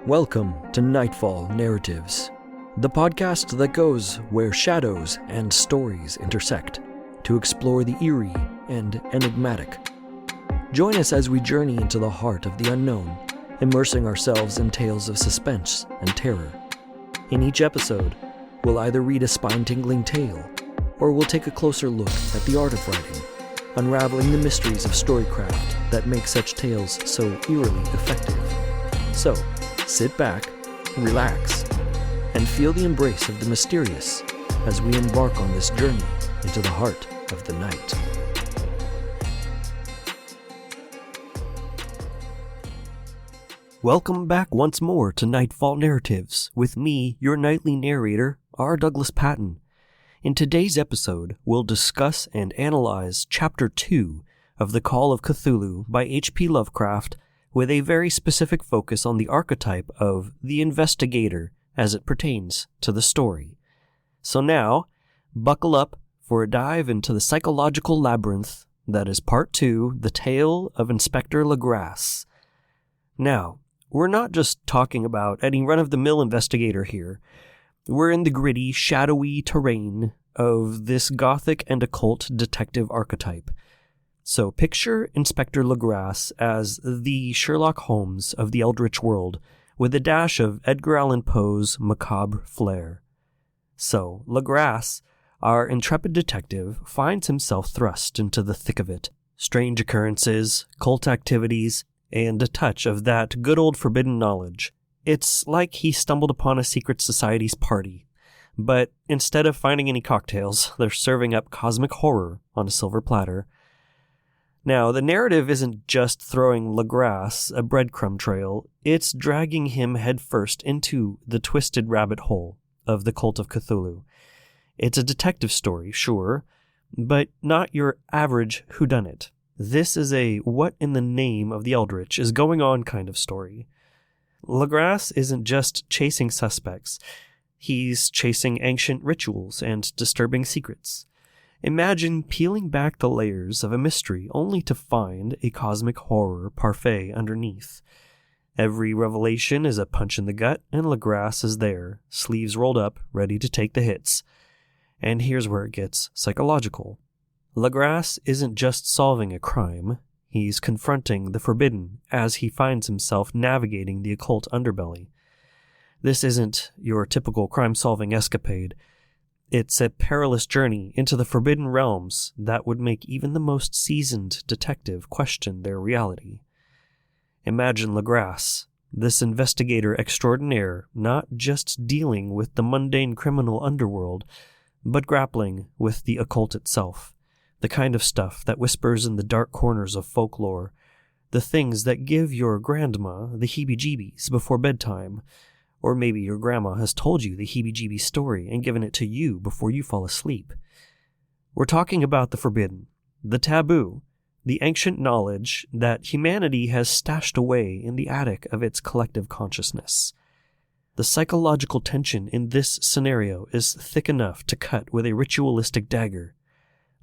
Welcome to Nightfall Narratives, the podcast that goes where shadows and stories intersect to explore the eerie and enigmatic. Join us as we journey into the heart of the unknown, immersing ourselves in tales of suspense and terror. In each episode, we'll either read a spine-tingling tale, or we'll take a closer look at the art of writing, unraveling the mysteries of storycraft that make such tales so eerily effective. So, sit back, relax, and feel the embrace of the mysterious as we embark on this journey into the heart of the night. Welcome back once more to Nightfall Narratives with me, your nightly narrator, R. Douglas Patton. In today's episode, we'll discuss and analyze Chapter 2 of the Call of Cthulhu by H.P. Lovecraft, with a very specific focus on the archetype of the Investigator as it pertains to the story. So now, buckle up for a dive into the psychological labyrinth that is Part 2, The Tale of Inspector Legrasse. Now, we're not just talking about any run-of-the-mill investigator here. We're in the gritty, shadowy terrain of this gothic and occult detective archetype. So picture Inspector Legrasse as the Sherlock Holmes of the Eldritch world, with a dash of Edgar Allan Poe's macabre flair. So, Legrasse, our intrepid detective, finds himself thrust into the thick of it. Strange occurrences, cult activities, and a touch of that good old forbidden knowledge. It's like he stumbled upon a secret society's party, but instead of finding any cocktails, they're serving up cosmic horror on a silver platter. Now, the narrative isn't just throwing Legrasse a breadcrumb trail, it's dragging him headfirst into the twisted rabbit hole of the Cult of Cthulhu. It's a detective story, sure, but not your average whodunit. This is a what in the name of the Eldritch is going on kind of story. Legrasse isn't just chasing suspects, he's chasing ancient rituals and disturbing secrets. Imagine peeling back the layers of a mystery only to find a cosmic horror parfait underneath. Every revelation is a punch in the gut, and Legrasse is there, sleeves rolled up, ready to take the hits. And here's where it gets psychological. Legrasse isn't just solving a crime, he's confronting the forbidden as he finds himself navigating the occult underbelly. This isn't your typical crime-solving escapade. It's a perilous journey into the forbidden realms that would make even the most seasoned detective question their reality. Imagine Legrasse, this investigator extraordinaire, not just dealing with the mundane criminal underworld, but grappling with the occult itself, the kind of stuff that whispers in the dark corners of folklore, the things that give your grandma the heebie-jeebies before bedtime. Or maybe your grandma has told you the heebie-jeebies story and given it to you before you fall asleep. We're talking about the forbidden, the taboo, the ancient knowledge that humanity has stashed away in the attic of its collective consciousness. The psychological tension in this scenario is thick enough to cut with a ritualistic dagger.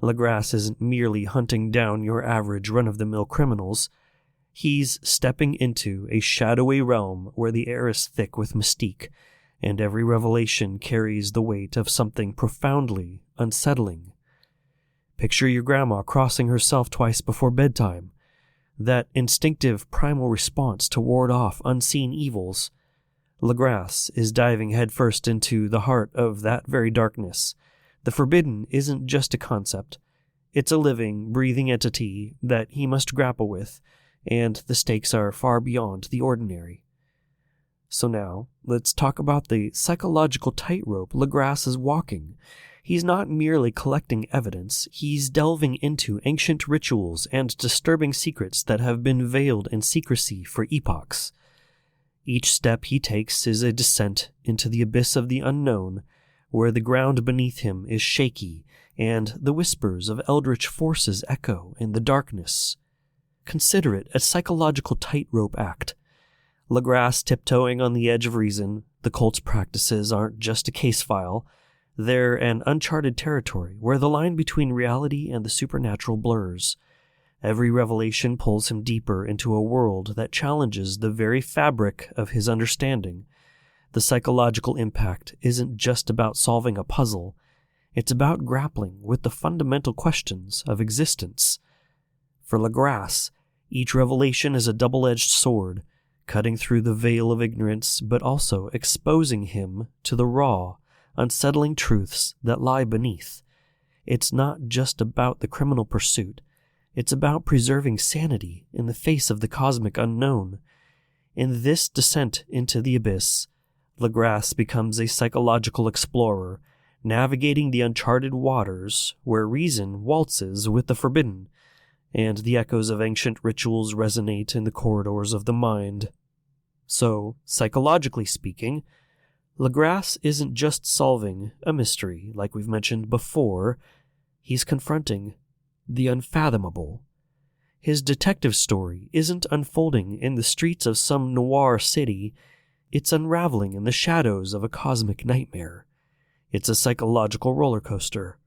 Legrasse isn't merely hunting down your average run-of-the-mill criminals. He's stepping into a shadowy realm where the air is thick with mystique, and every revelation carries the weight of something profoundly unsettling. Picture your grandma crossing herself twice before bedtime, that instinctive primal response to ward off unseen evils. Legrasse is diving headfirst into the heart of that very darkness. The forbidden isn't just a concept. It's a living, breathing entity that he must grapple with, and the stakes are far beyond the ordinary. So now, let's talk about the psychological tightrope Legrasse is walking. He's not merely collecting evidence, he's delving into ancient rituals and disturbing secrets that have been veiled in secrecy for epochs. Each step he takes is a descent into the abyss of the unknown, where the ground beneath him is shaky, and the whispers of eldritch forces echo in the darkness. Consider it a psychological tightrope act. Legrasse tiptoeing on the edge of reason, the cult's practices aren't just a case file, they're an uncharted territory where the line between reality and the supernatural blurs. Every revelation pulls him deeper into a world that challenges the very fabric of his understanding. The psychological impact isn't just about solving a puzzle, it's about grappling with the fundamental questions of existence. For Legrasse, each revelation is a double-edged sword, cutting through the veil of ignorance but also exposing him to the raw, unsettling truths that lie beneath. It's not just about the criminal pursuit, it's about preserving sanity in the face of the cosmic unknown. In this descent into the abyss, Legrasse becomes a psychological explorer, navigating the uncharted waters where reason waltzes with the forbidden, and the echoes of ancient rituals resonate in the corridors of the mind. So, psychologically speaking, Legrasse isn't just solving a mystery, like we've mentioned before, he's confronting the unfathomable. His detective story isn't unfolding in the streets of some noir city, it's unraveling in the shadows of a cosmic nightmare. It's a psychological roller coaster.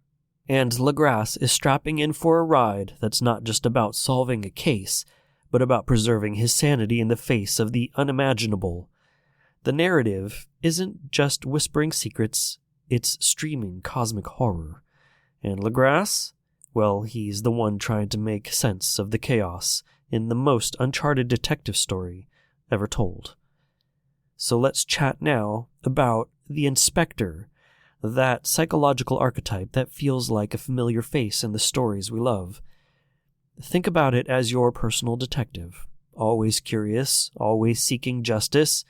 And Legrasse is strapping in for a ride that's not just about solving a case, but about preserving his sanity in the face of the unimaginable. The narrative isn't just whispering secrets, it's streaming cosmic horror. And Legrasse? Well, he's the one trying to make sense of the chaos in the most uncharted detective story ever told. So let's chat now about the Inspector, that psychological archetype that feels like a familiar face in the stories we love. Think about it as your personal detective, always curious, always seeking justice,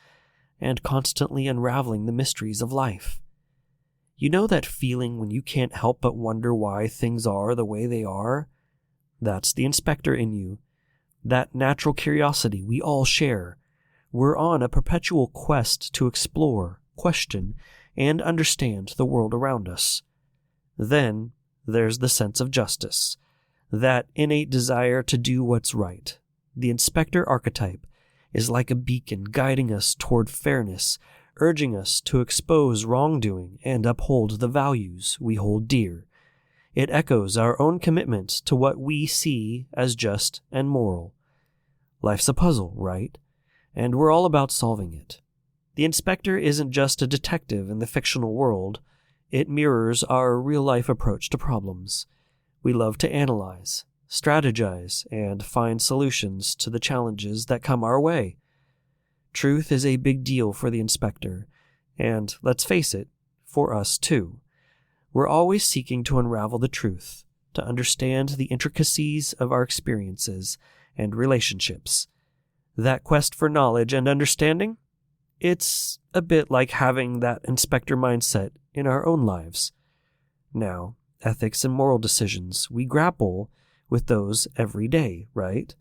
and constantly unraveling the mysteries of life. You know that feeling when you can't help but wonder why things are the way they are? That's the Inspector in you. That natural curiosity we all share. We're on a perpetual quest to explore, question, and understand the world around us. Then there's the sense of justice, that innate desire to do what's right. The Inspector archetype is like a beacon guiding us toward fairness, urging us to expose wrongdoing and uphold the values we hold dear. It echoes our own commitment to what we see as just and moral. Life's a puzzle, right? And we're all about solving it. The Inspector isn't just a detective in the fictional world. It mirrors our real-life approach to problems. We love to analyze, strategize, and find solutions to the challenges that come our way. Truth is a big deal for the Inspector, and let's face it, for us too. We're always seeking to unravel the truth, to understand the intricacies of our experiences and relationships. That quest for knowledge and understanding? It's a bit like having that Inspector mindset in our own lives. Now, ethics and moral decisions, we grapple with those every day, right?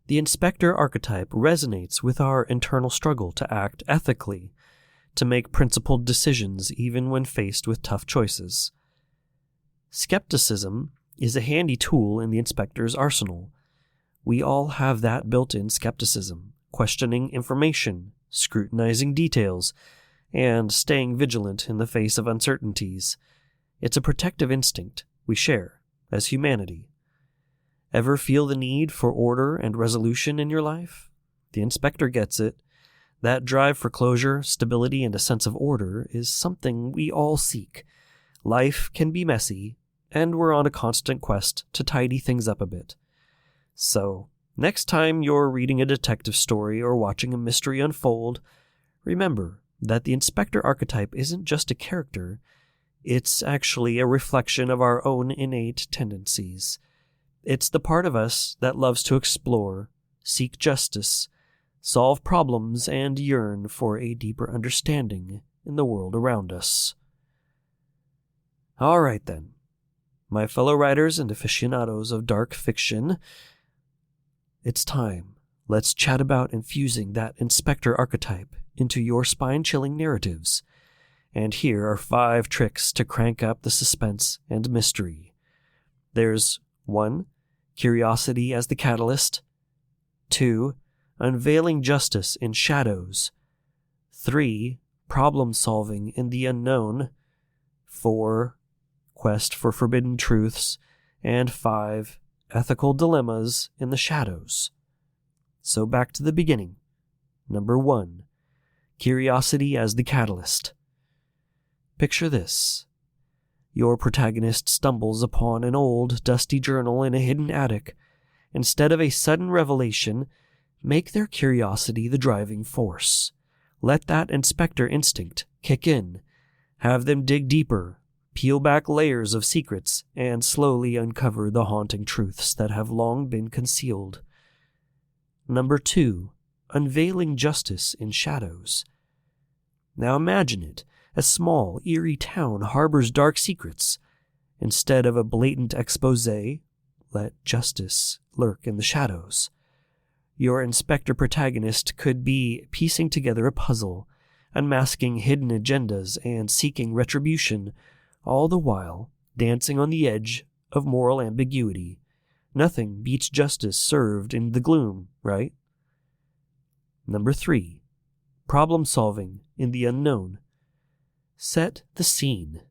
The Inspector archetype resonates with our internal struggle to act ethically, to make principled decisions even when faced with tough choices. Skepticism is a handy tool in the Inspector's arsenal. We all have that built-in skepticism, questioning information, scrutinizing details, and staying vigilant in the face of uncertainties. It's a protective instinct we share as humanity. Ever feel the need for order and resolution in your life? The Inspector gets it. That drive for closure, stability, and a sense of order is something we all seek. Life can be messy, and we're on a constant quest to tidy things up a bit. So, next time you're reading a detective story or watching a mystery unfold, remember that the Inspector archetype isn't just a character, it's actually a reflection of our own innate tendencies. It's the part of us that loves to explore, seek justice, solve problems, and yearn for a deeper understanding in the world around us. All right then, my fellow writers and aficionados of dark fiction, it's time. Let's chat about infusing that Inspector archetype into your spine-chilling narratives. And here are 5 tricks to crank up the suspense and mystery. There's 1. Curiosity as the catalyst. 2. Unveiling justice in shadows. 3. Problem-solving in the unknown. 4. Quest for forbidden truths. And 5. Ethical dilemmas in the shadows. So back to the beginning. Number 1. Curiosity as the catalyst. Picture this. Your protagonist stumbles upon an old, dusty journal in a hidden attic. Instead of a sudden revelation, make their curiosity the driving force. Let that inspector instinct kick in. Have them dig deeper, peel back layers of secrets, and slowly uncover the haunting truths that have long been concealed. Number 2. Unveiling justice in shadows. Now imagine it. A small, eerie town harbors dark secrets. Instead of a blatant exposé, let justice lurk in the shadows. Your inspector protagonist could be piecing together a puzzle, unmasking hidden agendas and seeking retribution, all the while dancing on the edge of moral ambiguity. Nothing beats justice served in the gloom, right? Number 3. Problem solving in the unknown. Set the scene.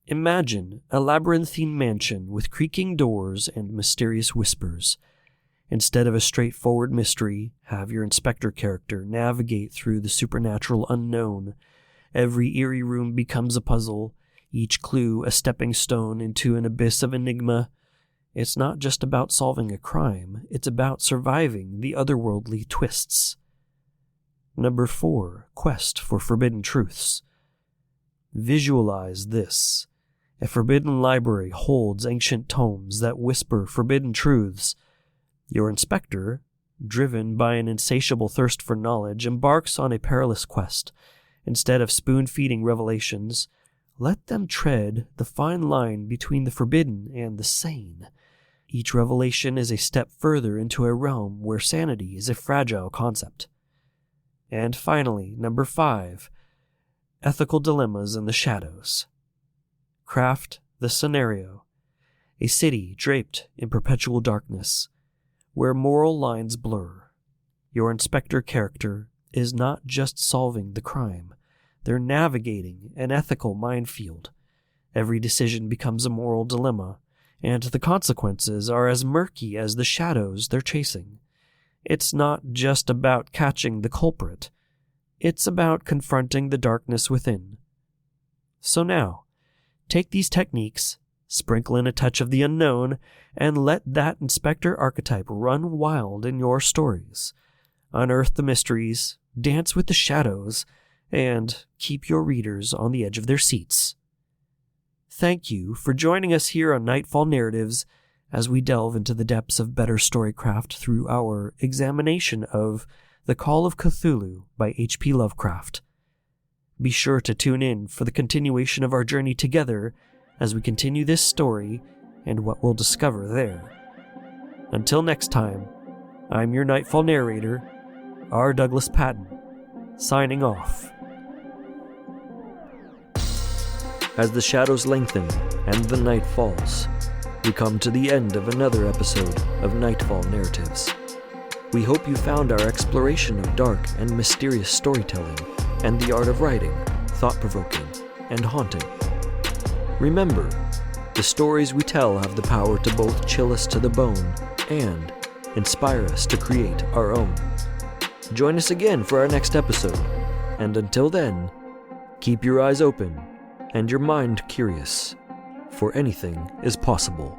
Imagine a labyrinthine mansion with creaking doors and mysterious whispers. Instead of a straightforward mystery, have your inspector character navigate through the supernatural unknown. Every eerie room becomes a puzzle, each clue a stepping stone into an abyss of enigma. It's not just about solving a crime, it's about surviving the otherworldly twists. Number 4. Quest for forbidden truths. Visualize this. A forbidden library holds ancient tomes that whisper forbidden truths. Your inspector, driven by an insatiable thirst for knowledge, embarks on a perilous quest. Instead of spoon-feeding revelations, let them tread the fine line between the forbidden and the sane. Each revelation is a step further into a realm where sanity is a fragile concept. And finally, number 5. Ethical dilemmas in the shadows. Craft the scenario. A city draped in perpetual darkness, where moral lines blur. Your inspector character is not just solving the crime, they're navigating an ethical minefield. Every decision becomes a moral dilemma, and the consequences are as murky as the shadows they're chasing. It's not just about catching the culprit, it's about confronting the darkness within. So now, take these techniques, sprinkle in a touch of the unknown, and let that inspector archetype run wild in your stories. Unearth the mysteries, dance with the shadows, and keep your readers on the edge of their seats. Thank you for joining us here on Nightfall Narratives as we delve into the depths of better storycraft through our examination of The Call of Cthulhu by H.P. Lovecraft. Be sure to tune in for the continuation of our journey together as we continue this story and what we'll discover there. Until next time, I'm your Nightfall narrator, R. Douglas Patton, signing off. As the shadows lengthen and the night falls, we come to the end of another episode of Nightfall Narratives. We hope you found our exploration of dark and mysterious storytelling and the art of writing thought-provoking and haunting. Remember, the stories we tell have the power to both chill us to the bone and inspire us to create our own. Join us again for our next episode, and until then, keep your eyes open and your mind curious, for anything is possible.